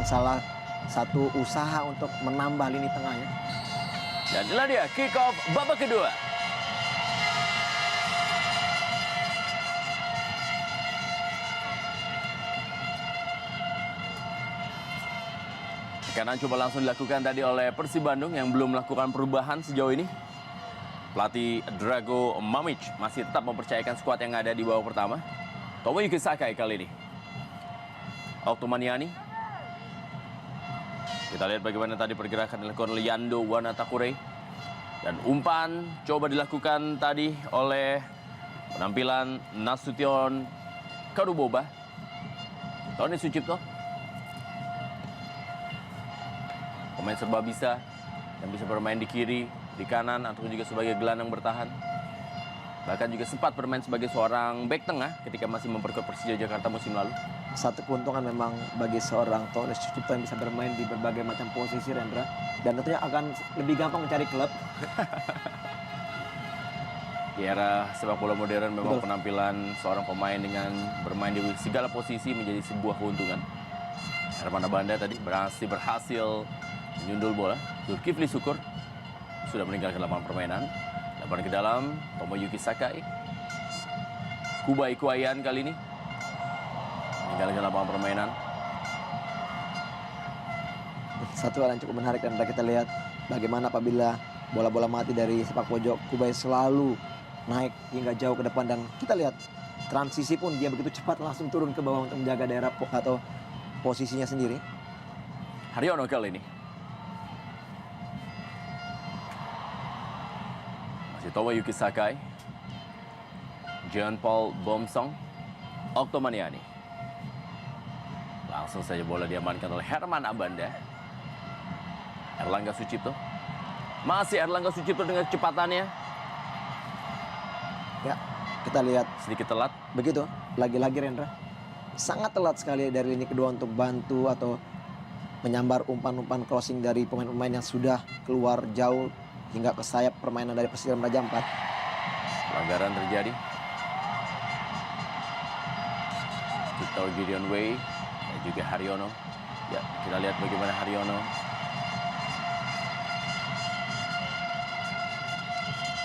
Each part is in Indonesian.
salah satu usaha untuk menambah lini tengahnya. Dan inilah dia kick off babak kedua. Tekanan coba langsung dilakukan tadi oleh Persib Bandung yang belum melakukan perubahan sejauh ini. Pelatih Drago Mamic masih tetap mempercayakan skuad yang ada di babak pertama. Tomoyuki Sakai kali ini. Oktomaniani. Kita lihat bagaimana tadi pergerakan dilakukan oleh Yando Wanatakure. Dan umpan coba dilakukan tadi oleh penampilan Nasution Karuboba. Tony Sucipto. Pemain serba bisa, yang bisa bermain di kiri, di kanan, ataupun juga sebagai gelandang bertahan. Bahkan juga sempat bermain sebagai seorang bek tengah ketika masih memperkuat Persija Jakarta musim lalu. Satu keuntungan memang bagi seorang Tony Sucipto yang bisa bermain di berbagai macam posisi, Rendra. Dan tentunya akan lebih gampang mencari klub. Di era sepak bola modern memang penampilan seorang pemain dengan bermain di segala posisi menjadi sebuah keuntungan. Herman Abanda tadi berhasil menyundul bola. Zulkifli Syukur sudah meninggalkan lapangan permainan. Lapangan ke dalam, Tomoyuki Sakai. Kubai Kuayan kali ini meninggalkan lapangan permainan. Satu hal yang cukup menarik dan kita lihat bagaimana apabila bola-bola mati dari sepak pojok, Kubai selalu naik hingga jauh ke depan. Dan kita lihat transisi pun dia begitu cepat langsung turun ke bawah untuk menjaga daerah atau posisinya sendiri. Haryono kali ini. Masih Tomoyuki Sakai. Jean Paul Bomsong. Oktomaniani. Langsung saja bola diamankan oleh Herman Abanda. Erlangga Sucipto. Masih Erlangga Sucipto dengan kecepatannya. Ya, kita lihat Sedikit telat. begitu. Lagi-lagi Rendra. Sangat telat sekali dari lini kedua untuk bantu atau menyambar umpan-umpan crossing dari pemain-pemain yang sudah keluar jauh hingga ke sayap permainan dari Persija Raja Ampat. Pelanggaran terjadi. Victor Gideon Way dan juga Haryono. Ya, kita lihat bagaimana Haryono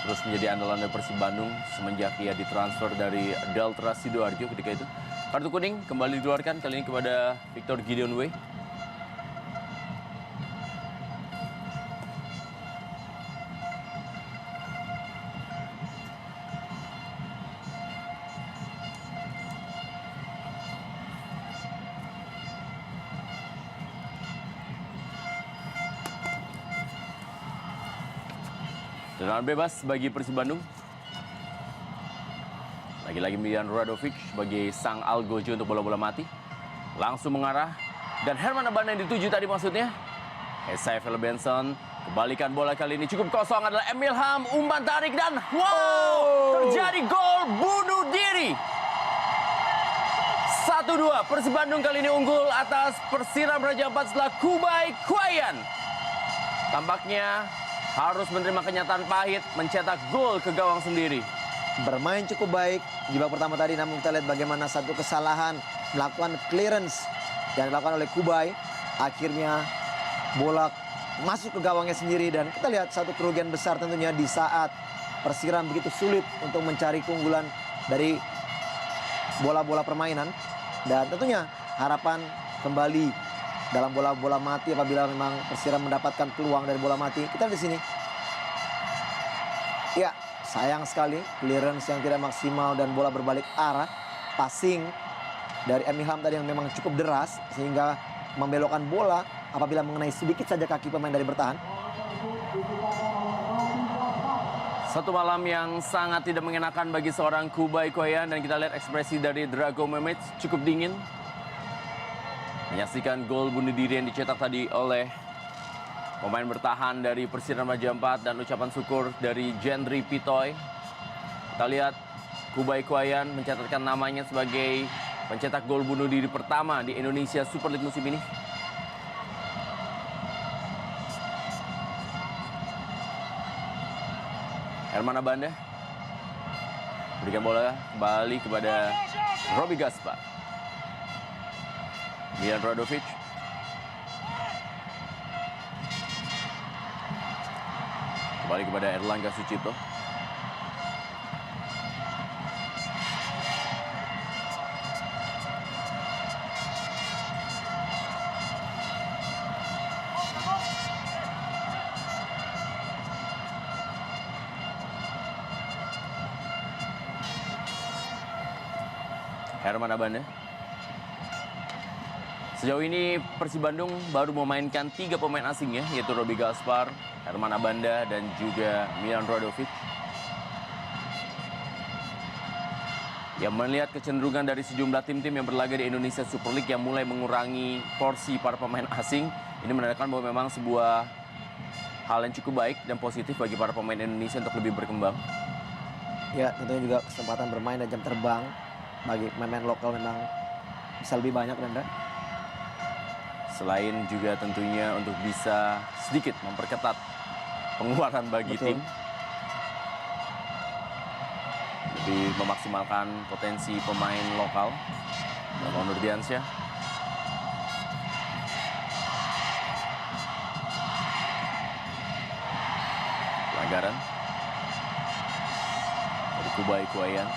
terus menjadi andalan dari Persib Bandung semenjak ia ditransfer dari Delta Sidoarjo ketika itu. Kartu kuning kembali dikeluarkan kali ini kepada Victor Gideon Way. Tendangan bebas bagi Persib Bandung. Lagi-lagi Miljan Radovic sebagai sang algojo untuk bola-bola mati. Langsung mengarah. Dan Herman Abanda yang dituju tadi maksudnya. Esai Benson. Kebalikan bola kali ini cukup kosong adalah Emil Ham. Umpan tarik dan wow! Terjadi gol bunuh diri. 1-2. Persib Bandung kali ini unggul atas Persiram Raja Ampat setelah Kubai Kuayan. Tampaknya harus menerima kenyataan pahit, mencetak gol ke gawang sendiri. Bermain cukup baik di babak pertama tadi, namun kita lihat bagaimana satu kesalahan melakukan clearance yang dilakukan oleh Kubai. Akhirnya bola masuk ke gawangnya sendiri dan kita lihat satu kerugian besar tentunya di saat Persiram begitu sulit untuk mencari keunggulan dari bola-bola permainan. Dan tentunya harapan kembali dalam bola-bola mati apabila memang Persiram mendapatkan peluang dari bola mati. Kita lihat di sini. Ya, sayang sekali clearance yang tidak maksimal dan bola berbalik arah. Passing dari Emil Ham tadi yang memang cukup deras sehingga membelokkan bola apabila mengenai sedikit saja kaki pemain dari bertahan. Satu malam yang sangat tidak mengenakan bagi seorang Kubai Kuayan dan kita lihat ekspresi dari Drago Mamic cukup dingin. Menyaksikan gol bunuh diri yang dicetak tadi oleh pemain bertahan dari Persiram Raja Ampat dan ucapan syukur dari Jendri Pitoy. Kita lihat Kubai Kuayan mencatatkan namanya sebagai pencetak gol bunuh diri pertama di Indonesia Super League musim ini. Herman Abanda berikan bola kembali kepada Robi Gaspar. Miljan Radovic. Kembali kepada Erlangga Sucipto. Herman Abanda. Sejauh ini Persib Bandung baru memainkan 3 pemain asing ya, yaitu Roby Gaspar, Herman Abanda, dan juga Milan Radovic. Yang melihat kecenderungan dari sejumlah tim-tim yang berlaga di Indonesia Super League yang mulai mengurangi porsi para pemain asing, ini menandakan bahwa memang sebuah hal yang cukup baik dan positif bagi para pemain Indonesia untuk lebih berkembang. Ya, tentunya juga kesempatan bermain dan jam terbang bagi pemain lokal memang bisa lebih banyak, Rendra. Selain juga tentunya untuk bisa sedikit memperketat pengeluaran bagi Betul. tim. Lebih memaksimalkan potensi pemain lokal. Bang Nurdiansyah. Pelanggaran dari Kubai Kuayan.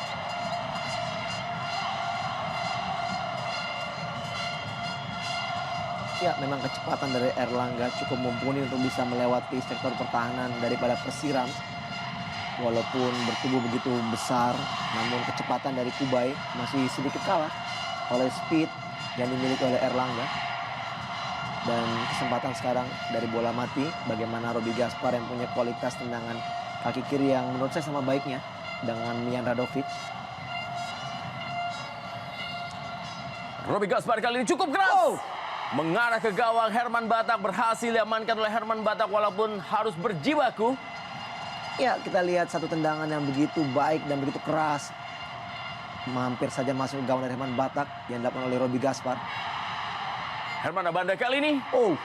Ya, memang kecepatan dari Erlangga cukup mumpuni untuk bisa melewati sektor pertahanan daripada Persiram. Walaupun bertubuh begitu besar, namun kecepatan dari Kubai masih sedikit kalah oleh speed yang dimiliki oleh Erlangga. Dan kesempatan sekarang dari bola mati, bagaimana Roby Gaspar yang punya kualitas tendangan kaki kiri yang menurut saya sama baiknya dengan Milan Radovic. Roby Gaspar kali ini cukup keras. Oh! Mengarah ke gawang Herman Batak, berhasil diamankan oleh Herman Batak walaupun harus berjibaku. Ya, kita lihat satu tendangan yang begitu baik dan begitu keras. Hampir saja masuk ke gawang dari Herman Batak yang dilakukan oleh Roby Gaspar. Herman Abanda kali ini. Oh,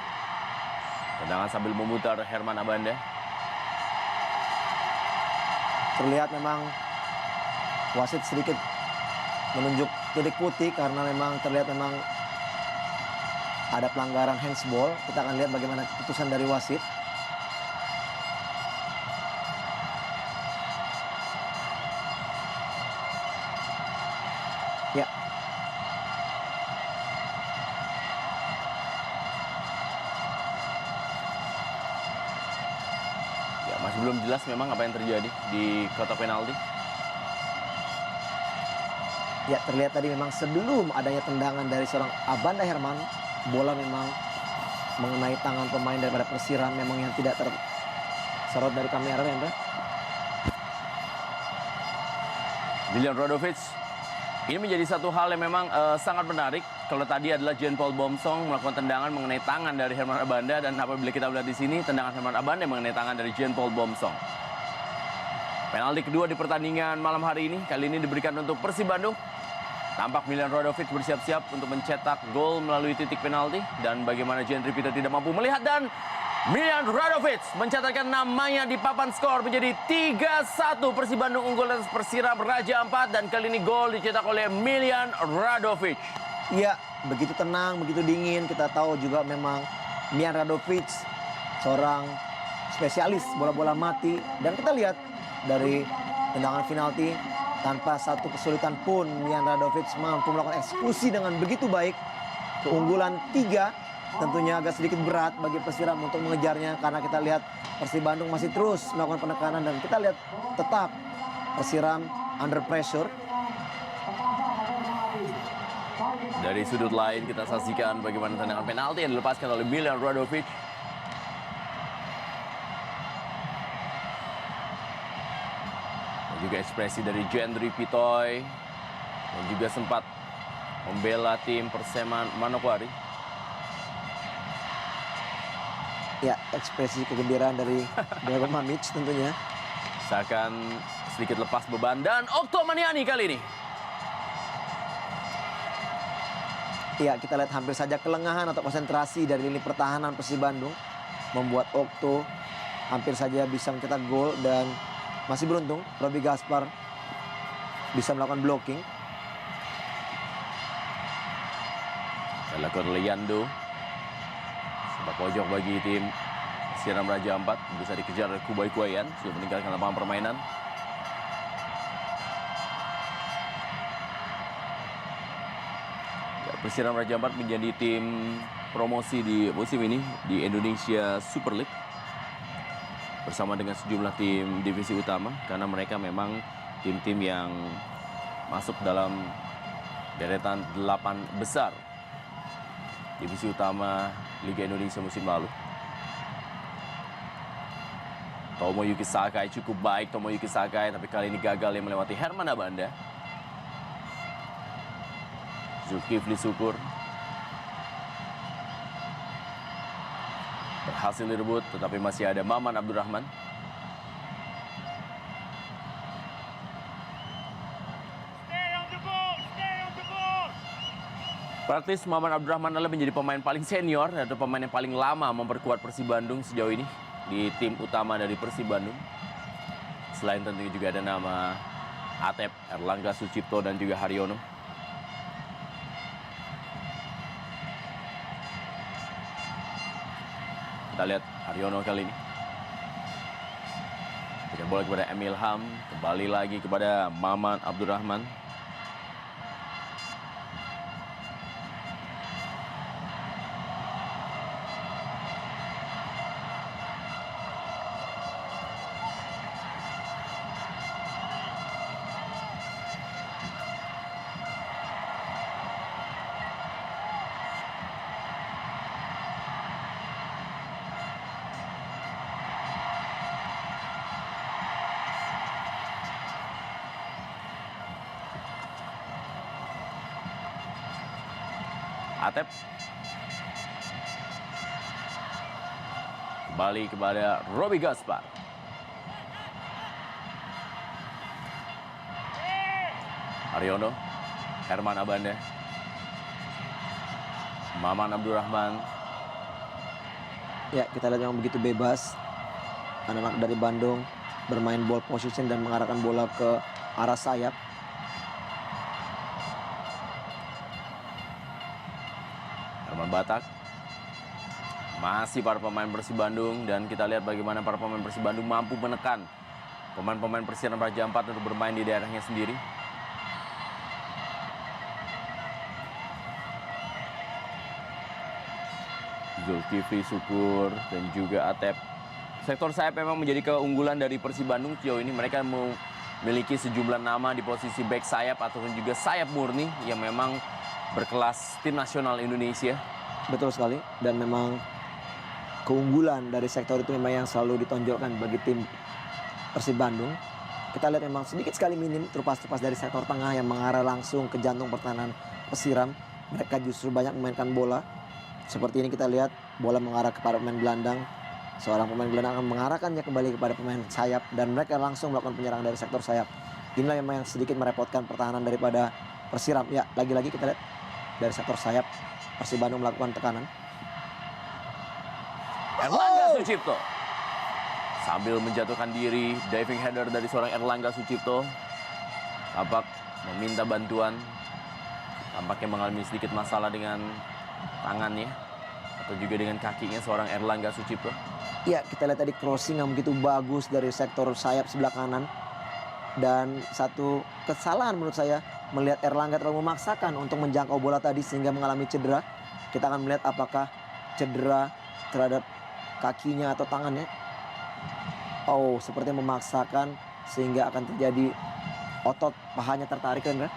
Tendangan sambil memutar Herman Abanda. terlihat memang wasit sedikit menunjuk titik putih karena memang terlihat memang ada pelanggaran handsball. Kita akan lihat bagaimana keputusan dari wasit. Ya. Ya, masih belum jelas memang apa yang terjadi di kotak penalti. Ya, terlihat tadi memang sebelum adanya tendangan dari seorang Abanda Herman, bola memang mengenai tangan pemain daripada Persiram memang yang tidak tersorot dari kamera, Rendra. Milan Radovic. Ini menjadi satu hal yang memang sangat menarik. Kalau tadi adalah Jean Paul Bomsong melakukan tendangan mengenai tangan dari Herman Abanda, dan apabila kita melihat di sini tendangan Herman Abanda mengenai tangan dari Jean Paul Bomsong. Penalti kedua di pertandingan malam hari ini kali ini diberikan untuk Persib Bandung. Tampak Milan Radovic bersiap-siap untuk mencetak gol melalui titik penalti, dan bagaimana Jendri Peter tidak mampu melihat, dan Milan Radovic mencatatkan namanya di papan skor menjadi 3-1. Persib Bandung unggul atas Persiram Raja Ampat, dan kali ini gol dicetak oleh Milan Radovic. Ya, begitu tenang, begitu dingin. Kita tahu juga memang Milan Radovic seorang spesialis bola-bola mati, dan kita lihat dari tendangan penalti tanpa satu kesulitan pun Milan Radovic mampu melakukan eksekusi dengan begitu baik. Keunggulan 3 tentunya agak sedikit berat bagi Persiram untuk mengejarnya, karena kita lihat Persib Bandung masih terus melakukan penekanan, dan kita lihat tetap Persiram under pressure. Dari sudut lain kita saksikan bagaimana tendangan penalti yang dilepaskan oleh Milan Radovic. Dan juga ekspresi dari Jendri Pitoy yang juga sempat membela tim Persema Manokwari. Ya, ekspresi kegembiraan dari Dragon Mamic tentunya. Seakan sedikit lepas beban, dan Okto Maniani kali ini. Ya, kita lihat hampir saja kelengahan atau konsentrasi dari lini pertahanan Persib Bandung membuat Okto hampir saja bisa mencetak gol, dan masih beruntung Roby Gaspar bisa melakukan blocking. Dilakukan oleh Yando. Sepak pojok bagi tim Persiram Raja Ampat bisa dikejar oleh Kubai Kuayan, sudah meninggalkan lapangan permainan. Ya, Persiram Raja Ampat menjadi tim promosi di musim ini di Indonesia Super League bersama dengan sejumlah tim divisi utama, karena mereka memang tim-tim yang masuk dalam deretan 8 besar divisi utama Liga Indonesia musim lalu. Tomoyuki Sakai cukup baik, Tomoyuki Sakai, tapi kali ini gagal yang melewati Herman Abanda. Zulkifli Syukur berhasil direbut, tetapi masih ada Maman Abdurrahman. Praktis Maman Abdurrahman adalah menjadi pemain paling senior atau pemain yang paling lama memperkuat Persib Bandung sejauh ini di tim utama dari Persib Bandung. Selain tentunya juga ada nama Atep, Erlangga Sucipto, dan juga Haryono. Kita lihat Haryono kali ini. Berikan bola kepada Emil Ham, kembali lagi kepada Maman Abdurrahman. Atep kembali kepada Robi Gaspar. Haryono, Herman Abanda, Maman Abdurrahman. Ya, kita lihat memang begitu bebas anak-anak dari Bandung bermain ball position dan mengarahkan bola ke arah sayap. Batak, masih para pemain Persib Bandung, dan kita lihat bagaimana para pemain Persib Bandung mampu menekan pemain-pemain Persiram Raja Ampat untuk bermain di daerahnya sendiri. Zulkifli Syukur dan juga Atep. Sektor sayap memang menjadi keunggulan dari Persib Bandung sejauh ini. Mereka memiliki sejumlah nama di posisi back sayap ataupun juga sayap murni yang memang berkelas tim nasional Indonesia. Betul sekali, dan memang keunggulan dari sektor itu memang yang selalu ditonjolkan bagi tim Persib Bandung. Kita lihat memang sedikit sekali minim terpas-terpas dari sektor tengah yang mengarah langsung ke jantung pertahanan Persiram. Mereka justru banyak memainkan bola. Seperti ini kita lihat bola mengarah kepada pemain gelandang. Seorang pemain gelandang akan mengarahkannya kembali kepada pemain sayap dan mereka langsung melakukan penyerangan dari sektor sayap. Inilah memang yang sedikit merepotkan pertahanan daripada Persiram. Ya, lagi-lagi kita lihat dari sektor sayap Persib Bandung melakukan tekanan. Erlangga Sucipto sambil menjatuhkan diri, diving header dari seorang Erlangga Sucipto. Tampak meminta bantuan. Tampaknya mengalami sedikit masalah dengan tangannya atau juga dengan kakinya seorang Erlangga Sucipto. Ya, kita lihat tadi crossing yang begitu bagus dari sektor sayap sebelah kanan. Dan satu kesalahan menurut saya, melihat Erlangga terlalu memaksakan untuk menjangkau bola tadi sehingga mengalami cedera. Kita akan melihat apakah cedera terhadap kakinya atau tangannya. Oh, seperti memaksakan sehingga akan terjadi otot pahanya tertarik, Rendra.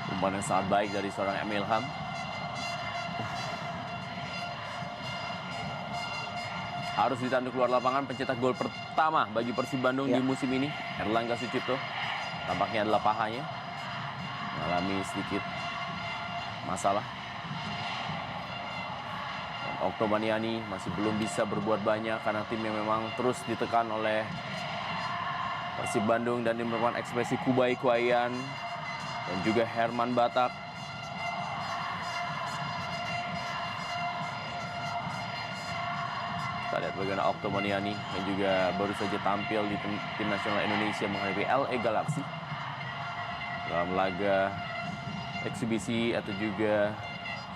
Umpan yang sangat baik dari seorang Emil Ham. Harus ditanduk keluar lapangan, pencetak gol pertama bagi Persib Bandung di musim ini, Erlangga Sucipto. Tampaknya adalah pahanya mengalami sedikit masalah. Dan Oktobaniani masih belum bisa berbuat banyak karena timnya memang terus ditekan oleh Persib Bandung, dan merupakan ekspresi Kubai Kuayan dan juga Herman Batak. Kita lihat bagaimana Oktobaniani yang juga baru saja tampil di tim nasional Indonesia menghadapi LA Galaxy dalam laga eksibisi atau juga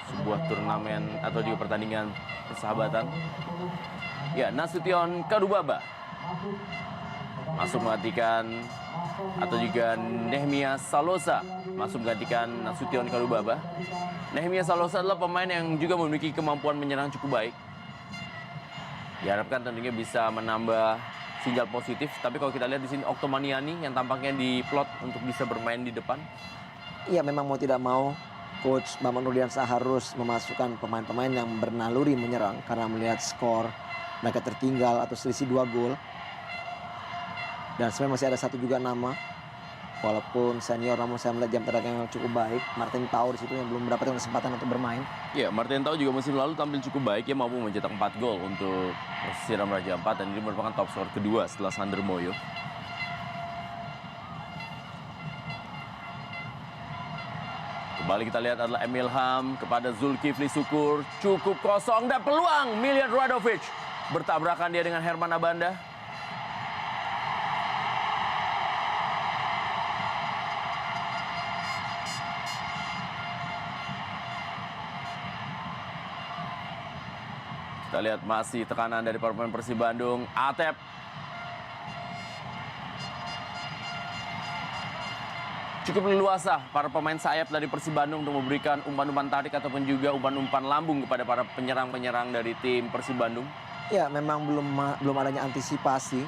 sebuah turnamen atau juga pertandingan persahabatan. Ya, Nasution Kadubaba masuk menggantikan, atau juga Nehemia Salosa masuk menggantikan Nasution Kadubaba. Nehemia Salosa adalah pemain yang juga memiliki kemampuan menyerang cukup baik. Diharapkan tentunya bisa menambah sinyal positif. Tapi kalau kita lihat di sini Oktomaniani yang tampaknya diplot untuk bisa bermain di depan. Iya, memang mau tidak mau Coach Bambang Nurdiansyah harus memasukkan pemain-pemain yang bernaluri menyerang karena melihat skor mereka tertinggal atau selisih 2 gol. Dan sebenarnya masih ada satu juga nama, walaupun senior namun saya melihat jam terbang yang cukup baik. Martin Tau di situ yang belum mendapatkan kesempatan untuk bermain. Ya, Martin Tau juga musim lalu tampil cukup baik, ya, mampu mencetak 4 gol untuk Persiram Raja Ampat, dan ini merupakan top skor kedua setelah Sander Moyo. Kembali kita lihat adalah Emil Ham kepada Zulkifli Syukur, cukup kosong dan peluang Miljan Radovic. Bertabrakan dia dengan Herman Abanda. Kita lihat masih tekanan dari pemain Persib Bandung. Atep. Cukup leluasa para pemain sayap dari Persib Bandung untuk memberikan umpan-umpan tarik ataupun juga umpan-umpan lambung kepada para penyerang-penyerang dari tim Persib Bandung. Ya, memang belum adanya antisipasi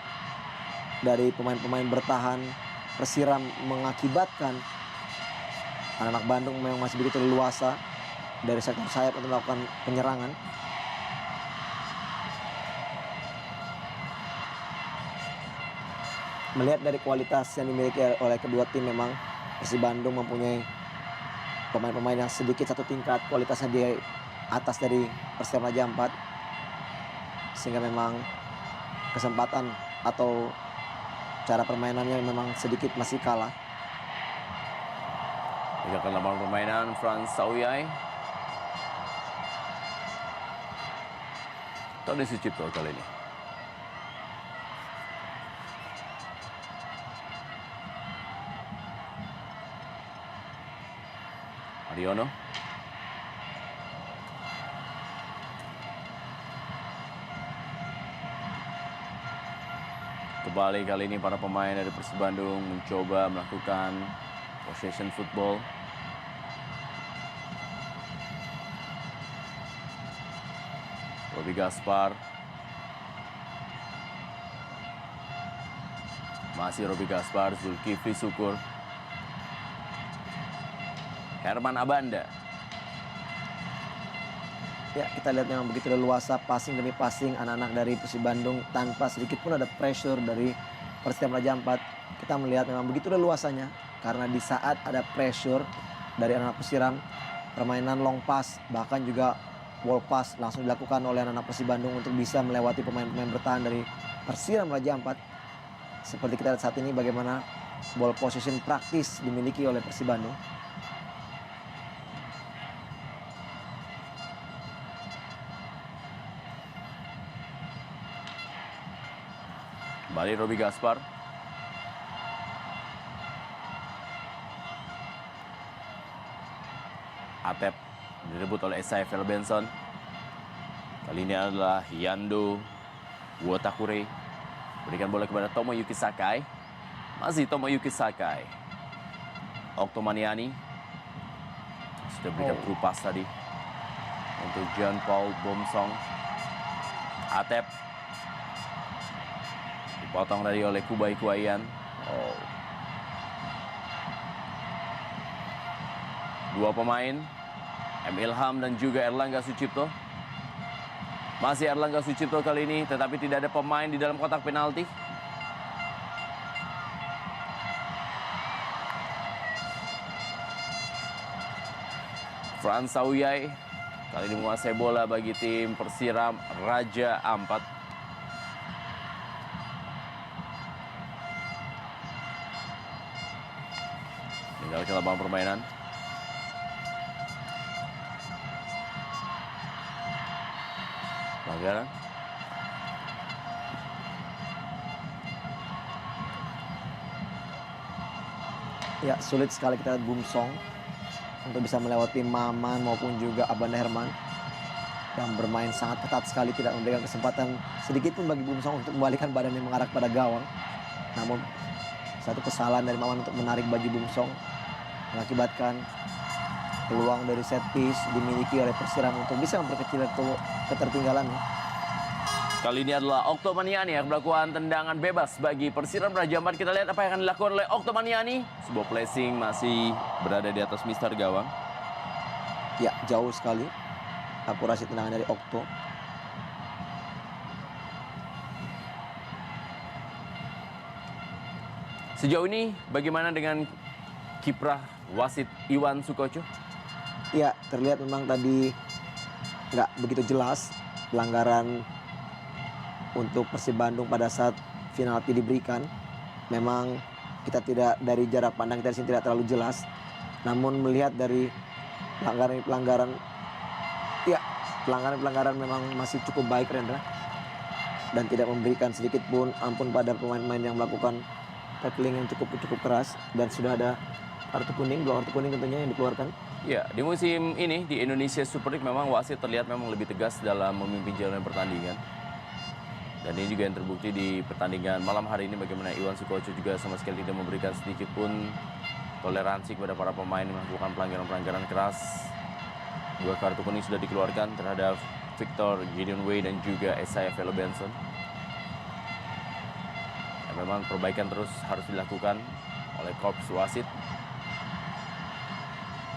dari pemain-pemain bertahan Persiram mengakibatkan anak-anak Bandung memang masih begitu leluasa dari sektor sayap untuk melakukan penyerangan. Melihat dari kualitas yang dimiliki oleh kedua tim, memang Persib Bandung mempunyai pemain-pemain yang sedikit satu tingkat kualitasnya di atas dari Persiram Raja Ampat, sehingga memang kesempatan atau cara permainannya memang sedikit masih kalah. Tinggalkan lapangan permainan Frans Sauyai. Tony Sucipto kali ini. Ariono. Kembali kali ini para pemain dari Persib Bandung mencoba melakukan possession football. Robi Gaspar. Masih Robi Gaspar, Zulkifli Syukur. Herman Abanda. Ya, kita lihat memang begitu leluasa passing demi passing anak-anak dari Persib Bandung tanpa sedikit pun ada pressure dari Persiram Raja Ampat. Kita melihat memang begitu leluasanya karena di saat ada pressure dari anak Persiram, permainan long pass bahkan juga wall pass langsung dilakukan oleh anak-anak Persib Bandung untuk bisa melewati pemain-pemain bertahan dari Persiram Raja Ampat. Seperti kita lihat saat ini bagaimana ball possession praktis dimiliki oleh Persib Bandung. Kembali Robi Gaspar. Atep direbut oleh Esaifel Benson. Kali ini adalah Yando Wotakure. Berikan bola kepada Tomoyuki Sakai. Masih Tomoyuki Sakai. Oktomaniani. Sudah berikan through pass tadi untuk Jean Paul Bomsong. Atep. Dipotong tadi oleh Kubai Kuayan. Dua pemain, M. Ilham dan juga Erlangga Sucipto. Masih Erlangga Sucipto kali ini, tetapi tidak ada pemain di dalam kotak penalti. Frans Sauyai kali ini menguasai bola bagi tim Persiram Raja Ampat. Tinggal ke lapangan permainan. Pelanggaran. Ya, sulit sekali kita lihat Bumsong untuk bisa melewati Maman maupun juga Abanda Herman yang bermain sangat ketat sekali, tidak memberikan kesempatan sedikit pun bagi Bum Song untuk membalikkan badan yang mengarah pada gawang. Namun satu kesalahan dari Maman untuk menarik baju Bum Song mengakibatkan peluang dari set piece dimiliki oleh Persiram untuk bisa memperkecil ketertinggalannya. Kali ini adalah Oktomaniani yang melakukan tendangan bebas bagi Persiram Raja Ampat. Kita lihat apa yang akan dilakukan oleh Oktomaniani. Sebuah placing masih berada di atas mister gawang. Ya, jauh sekali akurasi tendangan dari Okto. Sejauh ini bagaimana dengan kiprah wasit Iwan Sukoco? Ya, terlihat memang tadi nggak begitu jelas pelanggaran untuk Persib Bandung pada saat penalti diberikan. Memang kita tidak, dari jarak pandang kita di sini tidak terlalu jelas. Namun melihat dari pelanggaran memang masih cukup baik, Rendra, dan tidak memberikan sedikit pun ampun pada pemain-pemain yang melakukan tackling yang cukup keras, dan sudah ada kartu kuning, 2 kartu kuning tentunya yang dikeluarkan. Ya, di musim ini di Indonesia Super League memang wasit terlihat memang lebih tegas dalam memimpin jalannya pertandingan. Dan ini juga yang terbukti di pertandingan malam hari ini, bagaimana Iwan Sukoco juga sama sekali tidak memberikan sedikit pun toleransi kepada para pemain yang melakukan pelanggaran-pelanggaran keras. 2 kartu kuning sudah dikeluarkan terhadap Victor Gideon Way dan juga Isaiah Velo Benson. Dan memang perbaikan terus harus dilakukan oleh korps wasit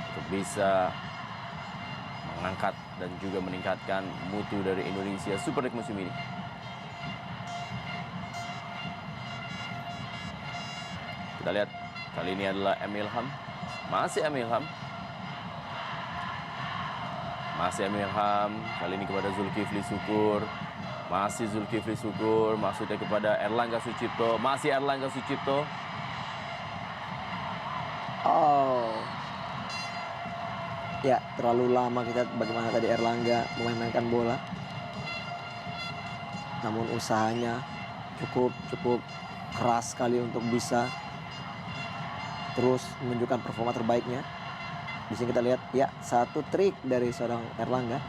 untuk bisa mengangkat dan juga meningkatkan mutu dari Indonesia Super League musim ini. Kita lihat kali ini adalah Emil Ham. Masih Emil Ham. Kali ini kepada Zulkifli Syukur. Masih Zulkifli Syukur. Maksudnya kepada Erlangga Sucipto. Masih Erlangga Sucipto. Oh. Ya, terlalu lama kita bagaimana tadi Erlangga memainkan bola. Namun usahanya cukup keras sekali untuk bisa terus menunjukkan performa terbaiknya. Di sini kita lihat ya satu trik dari seorang Erlangga.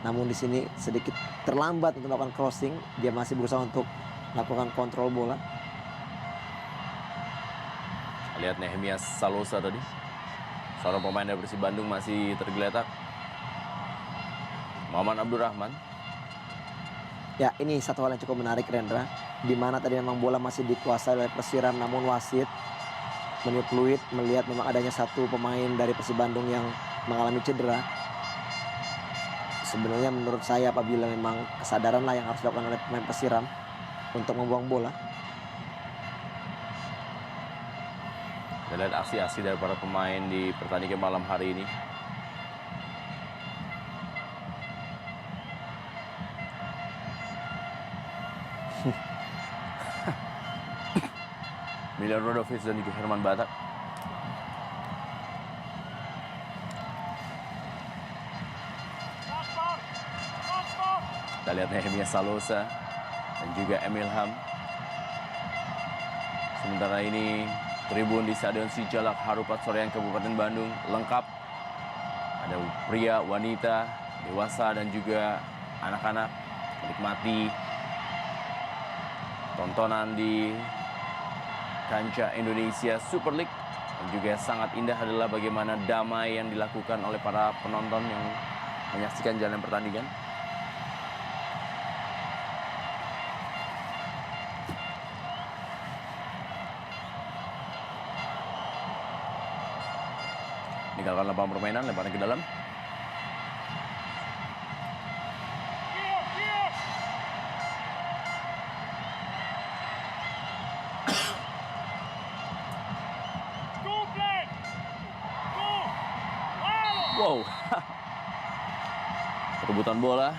Namun di sini sedikit terlambat untuk melakukan crossing. Dia masih berusaha untuk melakukan kontrol bola. Lihat Nehemia Salosa tadi. Seorang pemain dari Persib Bandung masih tergeletak. Muhammad Abdurrahman. Ya, ini satu hal yang cukup menarik, Rendra. Di mana tadi memang bola masih dikuasai oleh Persiram, namun wasit meniup fluid melihat memang adanya satu pemain dari Persib Bandung yang mengalami cedera. Sebenarnya menurut saya apabila memang kesadaran lah yang harus dilakukan oleh pemain Persiram untuk membuang bola. Kita lihat aksi-aksi dari para pemain di pertandingan malam hari ini. Milan Rodovic dan juga Herman Batak. Kita lihat Nehemia Salosa dan juga Emil Ham. Sementara ini tribun di Stadion Sijalak Harupat Soreang Kabupaten Bandung lengkap. Ada pria, wanita, dewasa dan juga anak-anak menikmati tontonan di kancah Indonesia Super League. Dan juga sangat indah adalah bagaimana damai yang dilakukan oleh para penonton yang menyaksikan jalannya pertandingan. Meninggalkan lapangan permainan, lemparan ke dalam. Wow. Perebutan bola.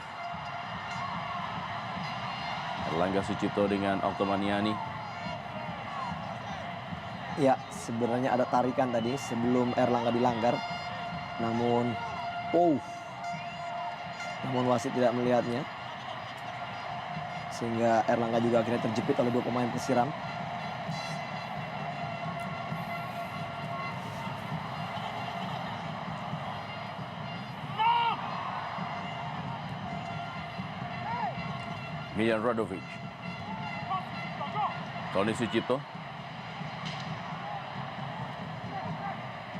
Erlangga Sucipto dengan Oktomaniani. Ya, sebenarnya ada tarikan tadi sebelum Erlangga dilanggar. Namun wasit tidak melihatnya. Sehingga Erlangga juga akhirnya terjepit oleh 2 pemain Persiram. Miljan Radovic. Tony Sucipto.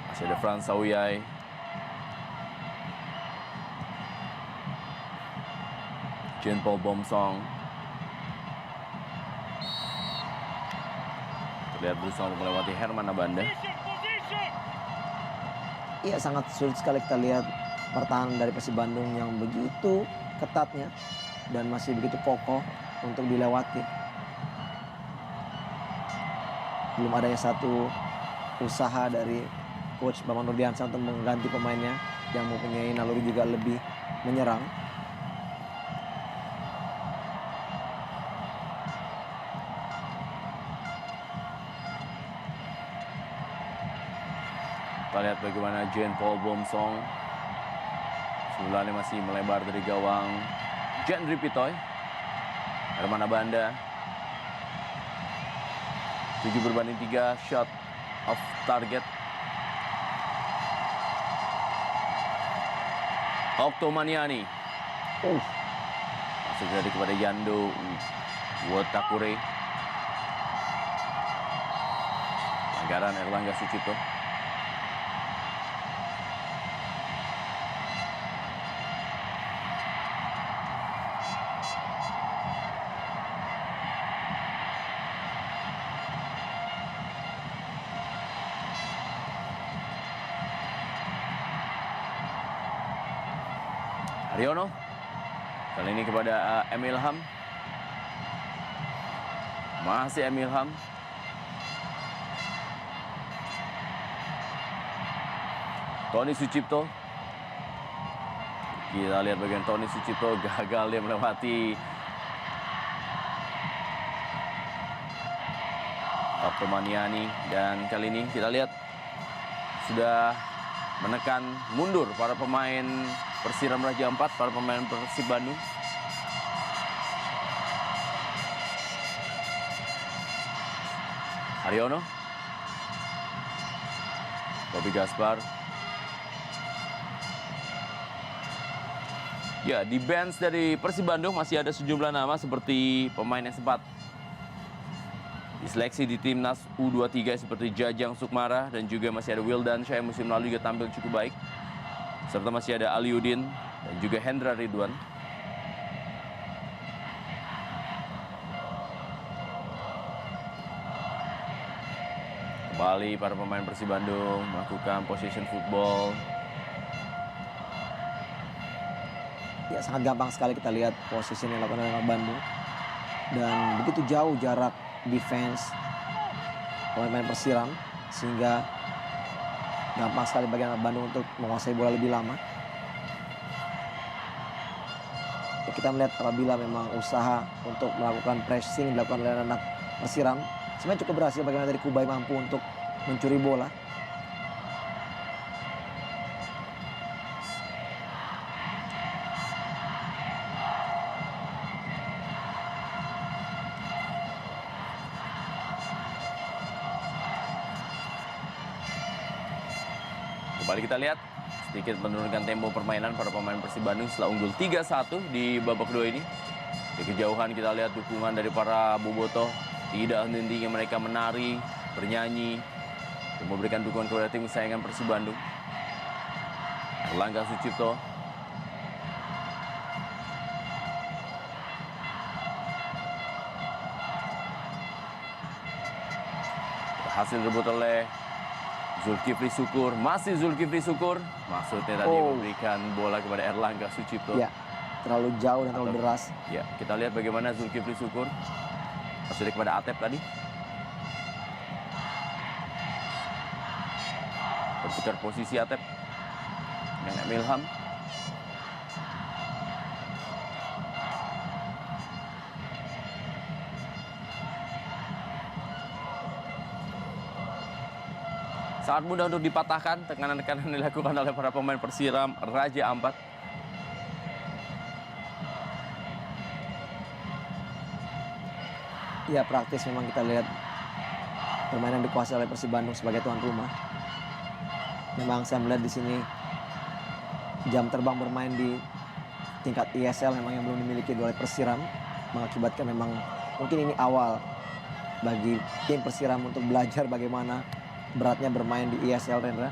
Masih ada Frans Sawyai. Jean Paul Bomsong. Terlihat berusaha untuk melewati Herman Abanda. Iya, sangat sulit sekali kita lihat pertahanan dari Persib Bandung yang begitu ketatnya dan masih begitu kokoh untuk dilewati. Belum adanya satu usaha dari coach Bambang Nurdiansyah untuk mengganti pemainnya yang mempunyai naluri juga lebih menyerang. Kita lihat bagaimana Jean Paul Bomsong. Sebulannya masih melebar dari gawang Jendri Pitoy. Herman Abanda. 7/3 shot off target. Okto Maniani. Masuk dari kepada Yando Wotakure. Pelanggaran Erlangga Sucipto. Haryono. Kali ini kepada Emil Ham. Masih Emil Ham. Tony Sucipto. Kita lihat bagian Tony Sucipto gagal dia melewati Okto Maniani. Dan kali ini kita lihat sudah menekan mundur para pemain Persiram Raja 4, para pemain Persib Bandung. Haryono. Bobby Gaspar. Ya, di bench dari Persib Bandung masih ada sejumlah nama seperti pemain yang sempat diseleksi di timnas U23 seperti Jajang Sukmara, dan juga masih ada Wildan Syah yang musim lalu juga tampil cukup baik. Serta masih ada Aliudin dan juga Hendra Ridwan. Kembali para pemain Persib Bandung melakukan possession football. Ya, sangat gampang sekali kita lihat posisi yang dilakukan oleh Bandung. Dan begitu jauh jarak defense pemain Persiram sehingga gampang sekali bagi anak Bandung untuk menguasai bola lebih lama. Ya, kita melihat apabila memang usaha untuk melakukan pressing dilakukan oleh anak Persiram, sebenarnya cukup berhasil bagaimana dari Kubai mampu untuk mencuri bola. Kembali kita lihat sedikit menurunkan tempo permainan para pemain Persib Bandung setelah unggul 3-1 di babak kedua ini. Di kejauhan kita lihat dukungan dari para bobotoh, tidak henti-hentinya mereka menari, bernyanyi, dan memberikan dukungan kepada tim kesayangan Persib Bandung. Erlangga Sucipto. Berhasil direbut oleh Zulkifli Syukur, masih Zulkifli Syukur. Maksudnya tadi memberikan bola kepada Erlangga Sucipto. Ya, terlalu jauh dan terlalu deras. Ya, kita lihat bagaimana Zulkifli Syukur. Maksudnya kepada Atep tadi. Berputar posisi Atep dengan Emil Ham. Sangat mudah untuk dipatahkan tekanan-tekanan yang dilakukan oleh para pemain Persiram Raja Ampat. Ya, praktis memang kita lihat permainan dikuasai oleh Persib Bandung sebagai tuan rumah. Memang saya melihat di sini jam terbang bermain di tingkat ISL memang yang belum dimiliki oleh Persiram. mengakibatkan memang mungkin ini awal bagi tim Persiram untuk belajar bagaimana beratnya bermain di ISL, Rendra.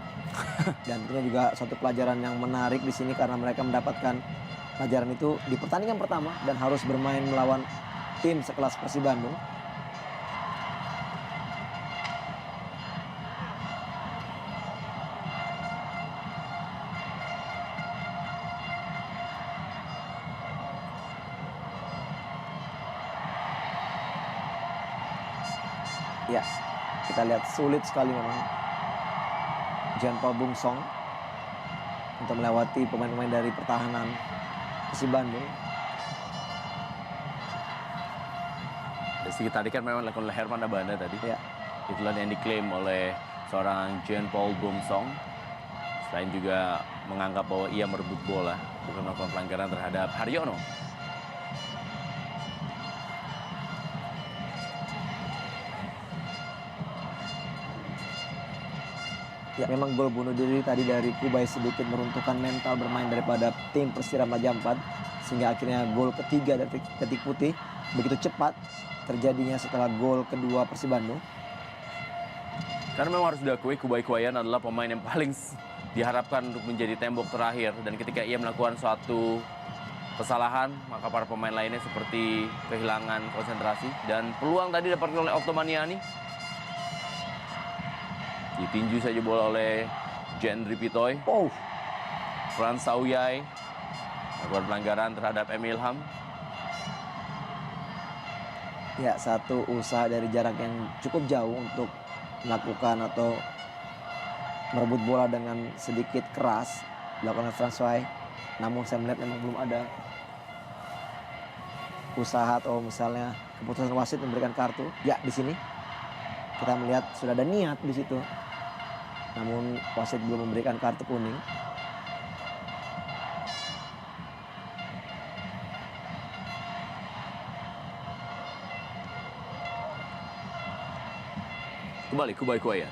Dan tentunya juga suatu pelajaran yang menarik di sini karena mereka mendapatkan pelajaran itu di pertandingan pertama dan harus bermain melawan tim sekelas Persib Bandung. Ya, kita lihat sulit sekali memang Jean Paul Bung Song untuk melewati pemain-pemain dari pertahanan Persib Bandung. Dari segi tadi kan memang dilakukan oleh Herman Abanda tadi. Ya, Itulah yang diklaim oleh seorang Jean Paul Bung Song. Selain juga menganggap bahwa ia merebut bola, bukan melakukan pelanggaran terhadap Haryono. ya, memang gol bunuh diri tadi dari Kubai sedikit meruntuhkan mental bermain daripada tim Persiram Raja Ampat, sehingga akhirnya gol ketiga dari Ketik Putih begitu cepat terjadinya setelah gol kedua Persib Bandung. Karena memang harus diakui Kubai Kuayan adalah pemain yang paling diharapkan untuk menjadi tembok terakhir. Dan ketika ia melakukan suatu kesalahan, maka para pemain lainnya seperti kehilangan konsentrasi. Dan peluang tadi dapat oleh Oktomaniani. Ditinju saja bola oleh Jendri Pitoy. Oh, Frans Sauyai melakukan pelanggaran terhadap Emil Ham. ya, satu usaha dari jarak yang cukup jauh untuk melakukan atau merebut bola dengan sedikit keras dilakukan oleh François. Namun saya melihat memang belum ada usaha atau misalnya keputusan wasit memberikan kartu. Ya, di sini kita melihat sudah ada niat di situ. Namun wasit belum memberikan kartu kuning. Kembali Kubai Kuayan.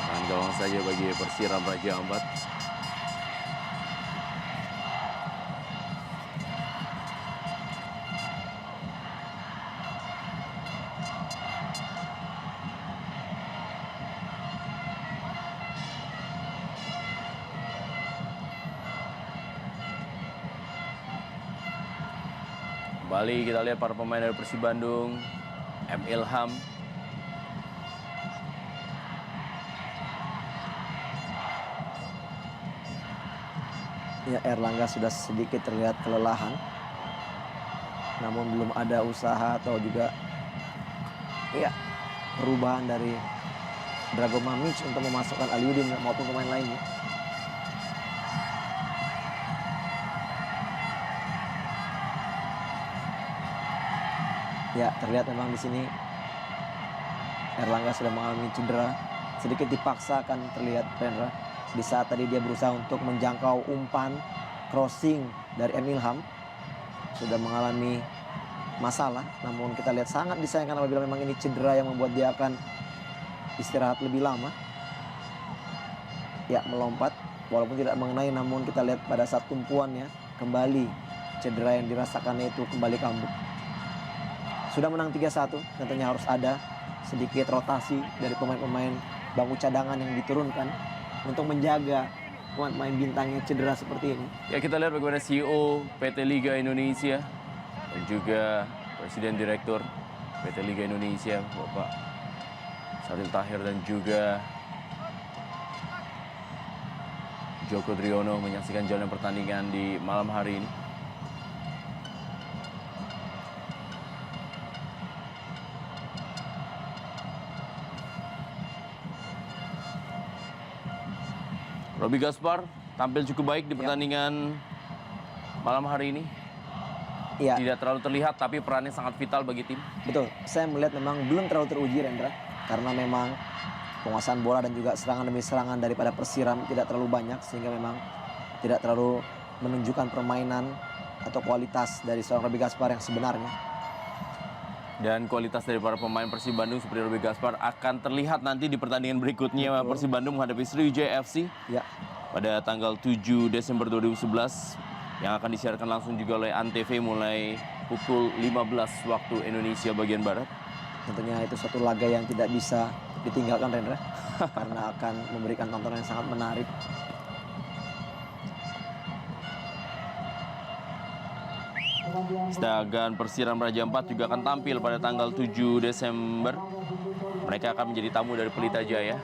Dan gawang saja bagi Persiram Raja Ampat. Kembali kita lihat para pemain dari Persib Bandung. M. Ilham. Ya, Erlangga sudah sedikit terlihat kelelahan. Namun belum ada usaha atau juga ya perubahan dari Drago Mamic untuk memasukkan Aliudin maupun pemain lainnya. Ya, terlihat memang di sini Erlangga sudah mengalami cedera. Sedikit dipaksakan terlihat Rendra. Di saat tadi dia berusaha untuk menjangkau umpan crossing dari Emil Ham. Sudah mengalami masalah. Namun kita lihat sangat disayangkan apabila memang ini cedera yang membuat dia akan istirahat lebih lama. Ya, melompat. Walaupun tidak mengenai, namun kita lihat pada saat tumpuannya kembali cedera yang dirasakannya itu kembali kambuh. Sudah menang 3-1, tentunya harus ada sedikit rotasi dari pemain-pemain bangku cadangan yang diturunkan untuk menjaga pemain bintang yang cedera seperti ini. Ya, kita lihat bagaimana CEO PT Liga Indonesia dan juga Presiden Direktur PT Liga Indonesia Bapak Salim Tahir dan juga Joko Driono menyaksikan jalannya pertandingan di malam hari ini. Roby Gaspar tampil cukup baik di pertandingan malam hari ini. Iya, Tidak terlalu terlihat, tapi perannya sangat vital bagi tim. betul. Saya melihat memang belum terlalu teruji, Rendra. Karena memang penguasaan bola dan juga serangan demi serangan daripada Persiram tidak terlalu banyak. Sehingga memang tidak terlalu menunjukkan permainan atau kualitas dari seorang Roby Gaspar yang sebenarnya. Dan kualitas dari para pemain Persib Bandung seperti Roby Gaspar akan terlihat nanti di pertandingan berikutnya. Persib Bandung menghadapi Sriwijaya FC Ya, pada tanggal 7 Desember 2011 yang akan disiarkan langsung juga oleh Antv mulai pukul 15 waktu Indonesia bagian Barat. tentunya itu satu laga yang tidak bisa ditinggalkan, Rendra, karena akan memberikan tontonan yang sangat menarik. Sedangkan Persiram Raja Ampat juga akan tampil pada tanggal 7 Desember. Mereka akan menjadi tamu dari Pelita Jaya.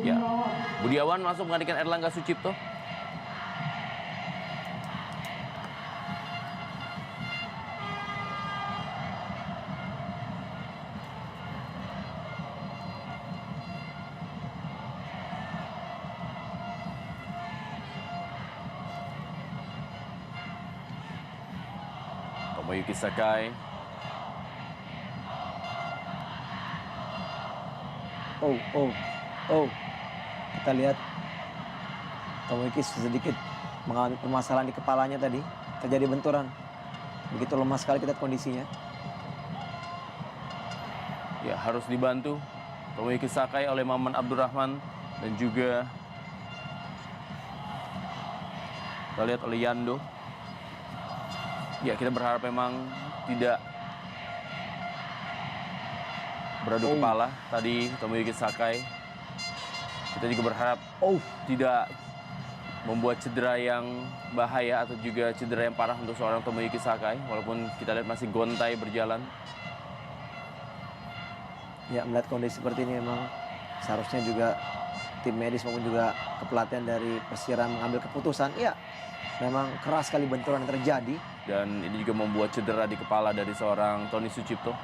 Ya, Budiawan masuk menggantikan Erlangga Sucipto. Tomoyuki Sakai. Kita lihat Tomoyuki sedikit mengalami permasalahan di kepalanya tadi. Terjadi benturan. Begitu lemah sekali kita lihat kondisinya. Ya, harus dibantu Tomoyuki Sakai oleh Maman Abdurrahman dan juga kita lihat oleh Yando. Ya, kita berharap memang tidak beradu kepala tadi Tomoyuki Sakai. Kita juga berharap tidak membuat cedera yang bahaya atau juga cedera yang parah untuk seorang Tomoyuki Sakai. Walaupun kita lihat masih gontai berjalan. Ya, melihat kondisi seperti ini memang seharusnya juga tim medis maupun juga kepelatihan dari Persiram mengambil keputusan. Ya, memang keras sekali benturan yang terjadi. Dan ini juga membuat cedera di kepala dari seorang Tony Sucipto.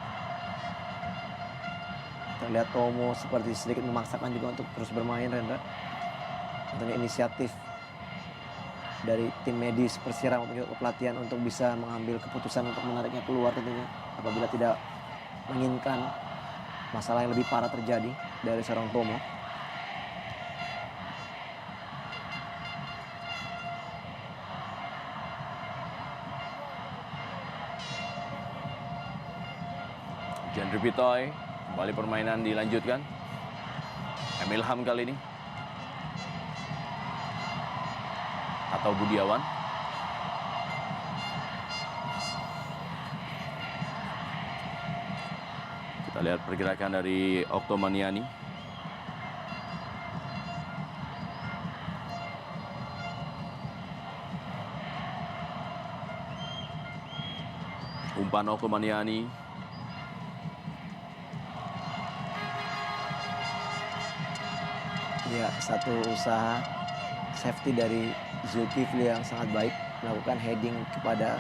Terlihat Tomo seperti sedikit memaksakan juga untuk terus bermain, Rendra. Tentunya inisiatif dari tim medis Persiram maupun juga kepelatihan untuk bisa mengambil keputusan untuk menariknya keluar tentunya. Apabila tidak menginginkan masalah yang lebih parah terjadi dari seorang Tomo. Jandri Pitoy, kembali permainan dilanjutkan. Emil Ham kali ini. Atau Budiawan. Kita lihat pergerakan dari Oktomaniani. Umpan Oktomaniani. Ya, satu usaha safety dari Zulkifli yang sangat baik, melakukan heading kepada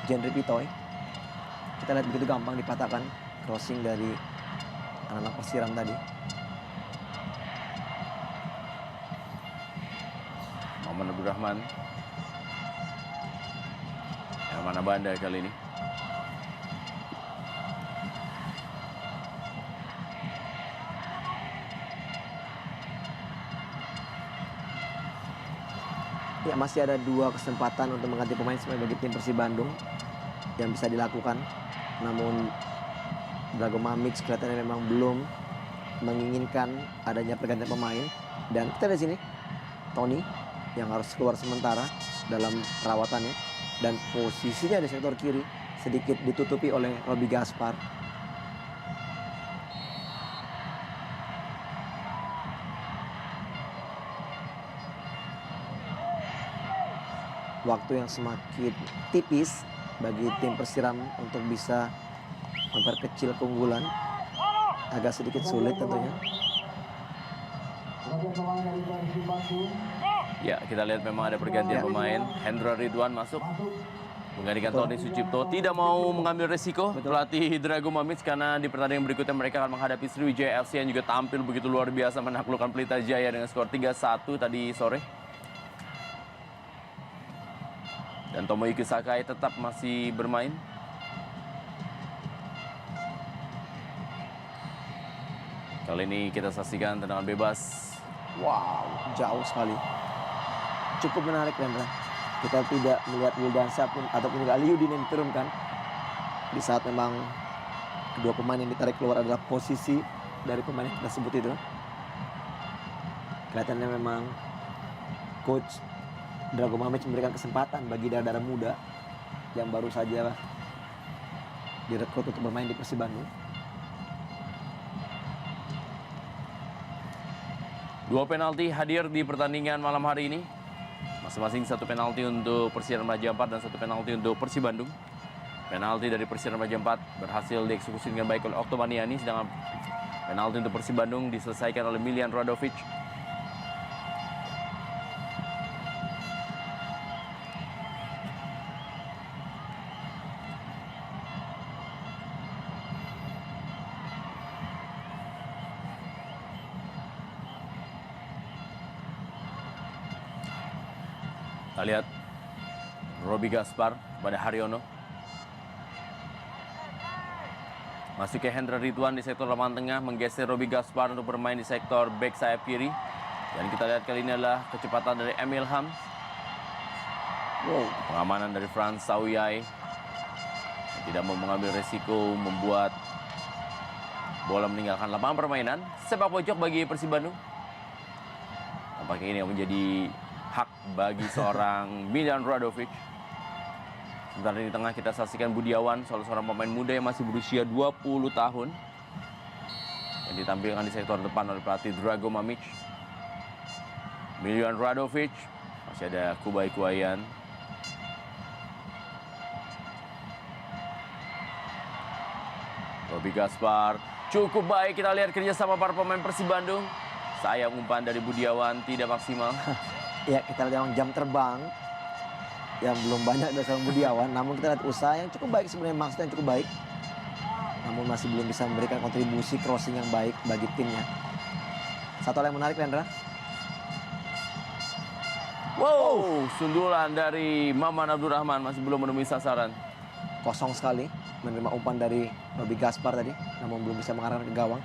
Jandri Pitoy. Kita lihat begitu gampang dipatahkan crossing dari anak-anak Persiram tadi. Maman Abdurrahman. Yang mana Banda kali ini. Ya, masih ada 2 kesempatan untuk mengganti pemain sebagai tim Persib Bandung yang bisa dilakukan. Namun Drago Mamic kelihatannya memang belum menginginkan adanya pergantian pemain. Dan kita lihat sini Tony yang harus keluar sementara dalam perawatannya. Dan posisinya di sektor kiri sedikit ditutupi oleh Roby Gaspar. Waktu yang semakin tipis bagi tim Persiram untuk bisa memperkecil keunggulan. Agak sedikit sulit tentunya. Ya, kita lihat memang ada pergantian pemain. Hendra Ridwan masuk menggantikan Tony Sucipto. Tidak mau mengambil resiko pelatih Drago Mamic karena di pertandingan berikutnya mereka akan menghadapi Sriwijaya FC yang juga tampil begitu luar biasa menaklukkan Pelita Jaya dengan skor 3-1 tadi sore. Dan Tomoyuki Sakai tetap masih bermain. Kali ini kita saksikan tendangan bebas. Wow, jauh sekali. Cukup menarik, Rendra. Kita tidak melihat Wildansa pun ataupun juga Aliudin yang diturunkan. Di saat memang kedua pemain yang ditarik keluar adalah posisi dari pemain yang kita sebut itu. Kelihatannya memang coach Drago Mamić memberikan kesempatan bagi darah-darah muda yang baru saja direkrut untuk bermain di Persib Bandung. Dua penalti hadir di pertandingan malam hari ini. Masing-masing satu penalti untuk Persiraman Raja Ampat dan satu penalti untuk Persib Bandung. Penalti dari Persiraman Raja Ampat berhasil dieksekusi dengan baik oleh Oktomaniani, sedangkan penalti untuk Persib Bandung diselesaikan oleh Milian Radovic. Kita lihat Robi Gaspar pada Haryono. Masuk ke Hendra Ridwan di sektor lapangan tengah, menggeser Robi Gaspar untuk bermain di sektor back sayap kiri. Dan kita lihat kali ini adalah kecepatan dari Emil Ham. Pengamanan dari Frans Sauyai. Tidak mau mengambil resiko membuat bola meninggalkan lapangan permainan. Sepak pojok bagi Persib Bandung. Tampaknya ini yang menjadi hak bagi seorang Milian Radovic. Sebentar di tengah kita saksikan Budiawan, salah seorang pemain muda yang masih berusia 20 tahun. Yang ditampilkan di sektor depan oleh pelatih Drago Mamić. Milian Radovic, masih ada Kubai Kuayan. Robi Gaspar, cukup baik, kita lihat kerjasama para pemain Persib Bandung. Sayang umpan dari Budiawan tidak maksimal. Ya, kita lihat memang jam terbang yang belum banyak dari seorang Budiawan. Namun kita lihat usaha yang cukup baik sebenarnya, maksudnya yang cukup baik. Namun masih belum bisa memberikan kontribusi crossing yang baik bagi timnya. Satu hal yang menarik, Rendra. Wow, sundulan dari Maman Abdurrahman masih belum menemui sasaran. Kosong sekali menerima umpan dari Robi Gaspar tadi, namun belum bisa mengarahkan ke gawang.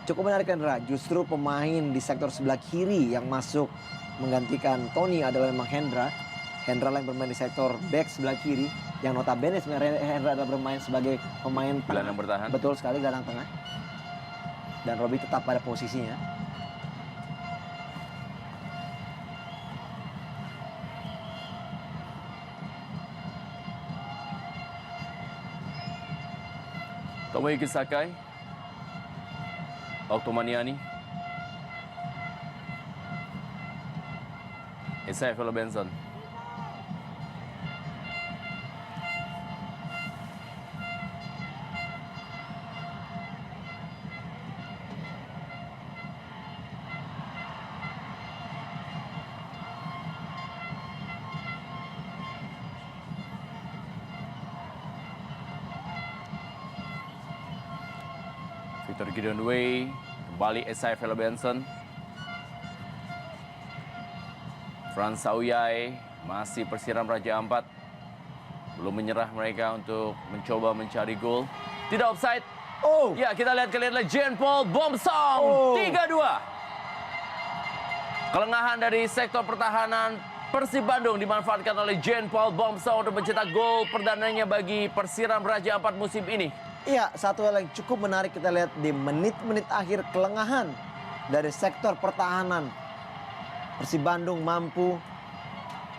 Cukup menarik, Rendra. Justru pemain di sektor sebelah kiri yang masuk menggantikan Tony adalah memang Hendra. Hendra yang bermain di sektor back sebelah kiri, yang notabene sebenarnya Hendra adalah bermain sebagai pemain gelandang bertahan. Betul sekali, gelandang tengah. Dan Robi tetap pada posisinya. Tomoyuki Sakai, Oktomaniani, Isaiah Velo Benson. Victor Gideon Way, kembali Isaiah Velo Benson. Frans Sauyai, masih Persiraman Raja Ampat. Belum menyerah mereka untuk mencoba mencari gol. Tidak offside. Oh, Ya, kita lihat kali ini Jean Paul Bomsong. 3-2. Kelengahan dari sektor pertahanan Persib Bandung dimanfaatkan oleh Jean Paul Bomsong untuk mencetak gol perdananya bagi Persiraman Raja Ampat musim ini. iya, satu hal yang cukup menarik kita lihat di menit-menit akhir, kelengahan dari sektor pertahanan. Persib Bandung mampu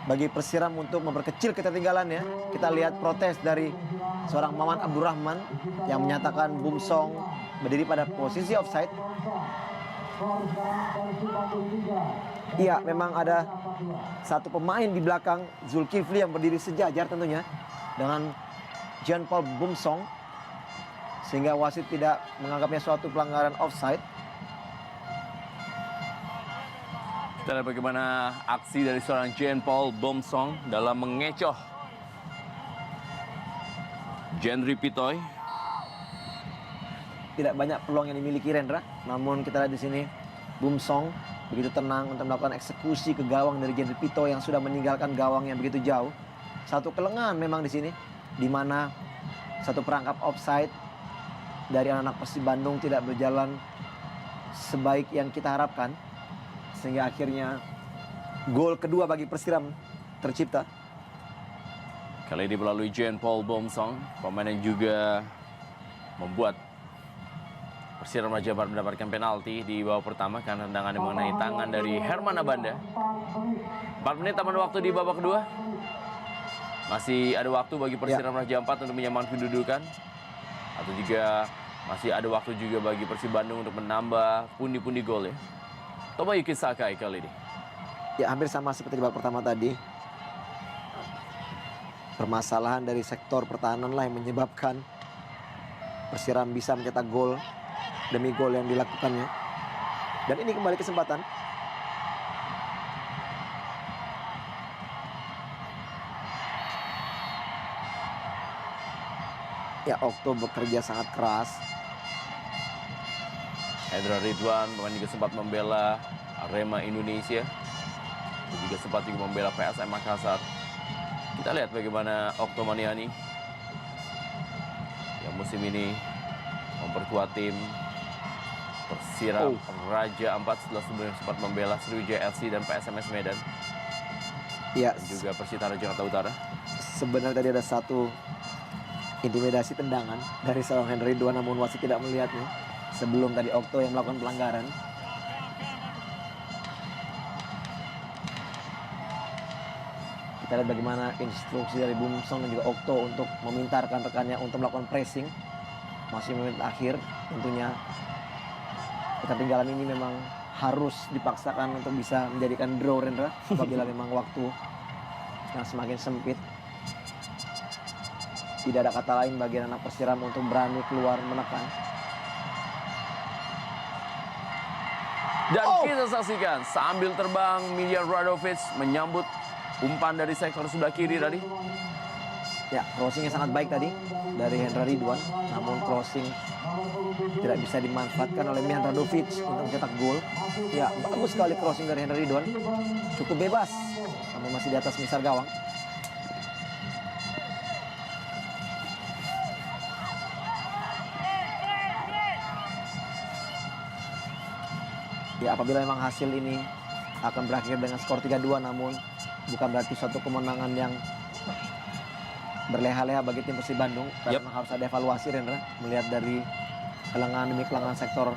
bagi Persiram untuk memperkecil ketertinggalannya. Kita lihat protes dari seorang Maman Abdurrahman yang menyatakan Bomsong berdiri pada posisi offside. Iya, memang ada satu pemain di belakang Zulkifli yang berdiri sejajar tentunya dengan Jean Paul Bomsong, sehingga wasit tidak menganggapnya suatu pelanggaran offside. Kita lihat bagaimana aksi dari seorang Jean Paul Bomsong dalam mengecoh Jendri Pitoy. Tidak banyak peluang yang dimiliki Rendra, namun kita lihat di sini Bomsong begitu tenang untuk melakukan eksekusi ke gawang dari Jendri Pitoy yang sudah meninggalkan gawang yang begitu jauh. Satu kelengahan memang di sini, di mana satu perangkap offside dari anak-anak Persib Bandung tidak berjalan sebaik yang kita harapkan, sehingga akhirnya gol kedua bagi Persiram tercipta. Kali ini melalui Jean Paul Bomsong, pemain yang juga membuat Persiraman Raja Ampat mendapatkan penalti di babak pertama karena tendangan yang mengenai tangan dari Herman Abanda. 4 menit taman waktu di babak kedua. Masih ada waktu bagi Persiraman Raja Ampat untuk menyamakan kedudukan. Atau juga masih ada waktu juga bagi Persib Bandung untuk menambah pundi-pundi gol ya. Tomoyuki Sakai kali ini. Ya hampir sama seperti di babak pertama tadi. Permasalahan dari sektor pertahanan lah yang menyebabkan Persiraman bisa mencetak gol demi gol yang dilakukannya. Dan ini kembali kesempatan. Ya, Okto bekerja sangat keras. Hendra Ridwan pemain juga sempat membela Arema Indonesia. Dan juga sempat juga membela PSM Makassar. Kita lihat bagaimana Okto Maniani yang musim ini memperkuat tim Persiraman Raja Ampat setelah sebelumnya sempat membela Sriwijaya FC dan PSMS Medan. Ya, Dan juga Persitara Jakarta Utara. sebenarnya tadi ada satu intimidasi tendangan dari seorang Hendra Ridwan, namun wasit tidak melihatnya sebelum tadi Okto yang melakukan pelanggaran. Kita lihat bagaimana instruksi dari Bumsong dan juga Okto untuk meminta rekan-rekannya untuk melakukan pressing. Masih menit akhir tentunya. Ketertinggalan ini memang harus dipaksakan untuk bisa menjadikan draw, Rendra, apabila memang waktu yang semakin sempit. Tidak ada kata lain bagi anak Persiraman untuk berani keluar menekan. Dan kita saksikan sambil terbang Miljan Radovic menyambut umpan dari sektor sebelah kiri tadi. Ya, crossingnya sangat baik tadi dari Hendra Ridwan, namun crossing tidak bisa dimanfaatkan oleh Miljan Radovic untuk mencetak gol. Ya, bagus sekali crossing dari Hendra Ridwan, cukup bebas, namun masih di atas misar gawang. Ya, apabila memang hasil ini akan berakhir dengan skor 3-2, namun bukan berarti suatu kemenangan yang berleha-leha bagi tim Persib Bandung. Karena memang harus ada evaluasi, Rendra, melihat dari kelengahan demi kelengahan sektor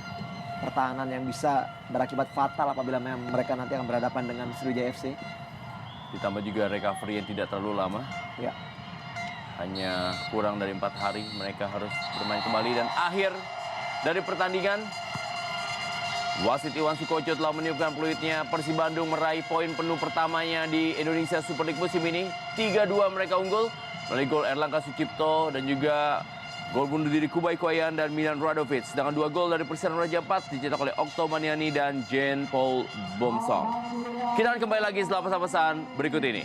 pertahanan yang bisa berakibat fatal apabila memang mereka nanti akan berhadapan dengan Sriwijaya FC. Ditambah juga recovery yang tidak terlalu lama. Ya, Hanya kurang dari 4 hari mereka harus bermain kembali. Dan akhir dari pertandingan, wasit Iwan Sukoco telah meniupkan peluitnya. Persib Bandung meraih poin penuh pertamanya di Indonesia Super League musim ini. 3-2 mereka unggul melalui gol Erlangga Sucipto dan juga gol bunuh diri Kubai Koyan dan Miljan Radovic. Sedangkan 2 gol dari Persiraman Raja Ampat dicetak oleh Okto Maniani dan Jean Paul Bomsong. Kita akan kembali lagi setelah pesan-pesan berikut ini.